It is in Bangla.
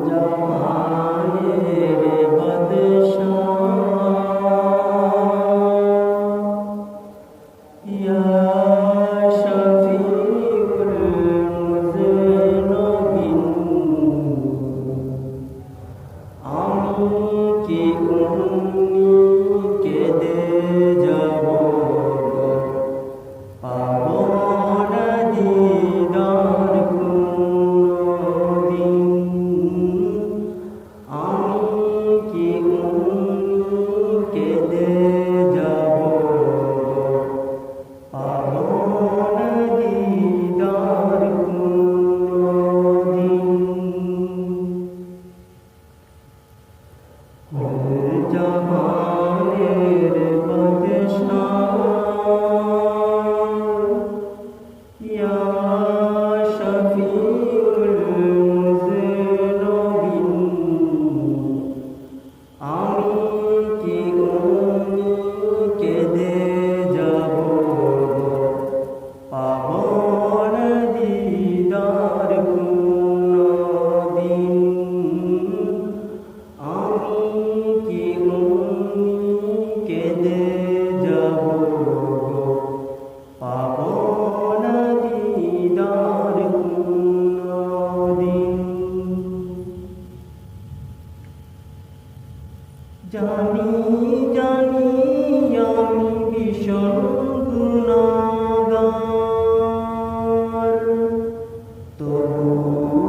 জামানের বাদশাহ ইয়া শফিউল মুযনিবিন আমি কি কেঁদে যাব পাবো না দিদার কোনদিন আমি কি কেঁদে যাব পাবো না দিদার কোনদিন জামানের বাদশাহ ইয়া শফিউল মুযনিবিন আমি কি কেঁদে যাব পাবো না দিদার কোনদিন আমি কি কেঁদে যাব পাবো না দিদার কোনদিন জানি জানি আমি ভীষণ গুনাহগার তবু